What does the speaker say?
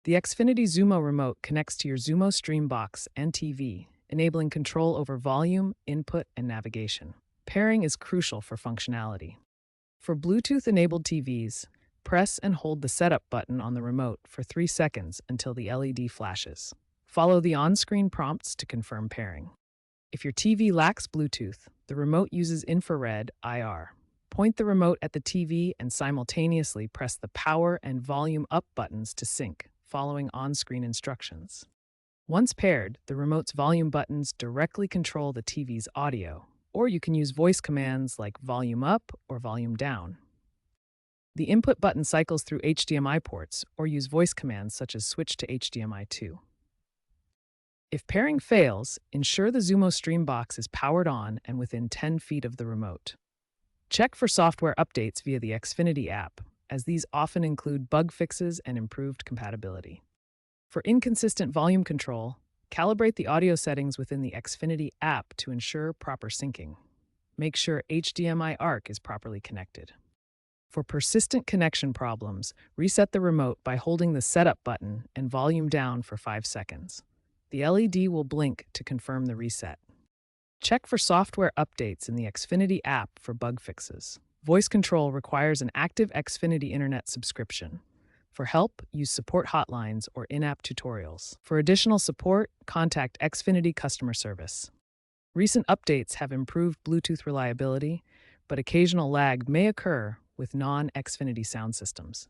The Xfinity Xumo remote connects to your Xumo Stream box and TV, enabling control over volume, input, and navigation. Pairing is crucial for functionality. For Bluetooth-enabled TVs, press and hold the setup button on the remote for 3 seconds until the LED flashes. Follow the on-screen prompts to confirm pairing. If your TV lacks Bluetooth, the remote uses infrared IR. Point the remote at the TV and simultaneously press the power and volume up buttons to sync, following on-screen instructions. Once paired, the remote's volume buttons directly control the TV's audio, or you can use voice commands like volume up or volume down. The input button cycles through HDMI ports or use voice commands such as switch to HDMI 2. If pairing fails, ensure the Xumo Stream box is powered on and within 10 feet of the remote. Check for software updates via the Xfinity app, as these often include bug fixes and improved compatibility. For inconsistent volume control, calibrate the audio settings within the Xfinity app to ensure proper syncing. Make sure HDMI ARC is properly connected. For persistent connection problems, reset the remote by holding the setup button and volume down for 5 seconds. The LED will blink to confirm the reset. Check for software updates in the Xfinity app for bug fixes. Voice control requires an active Xfinity Internet subscription. For help, use support hotlines or in-app tutorials. For additional support, contact Xfinity customer service. Recent updates have improved Bluetooth reliability, but occasional lag may occur with non-Xfinity sound systems.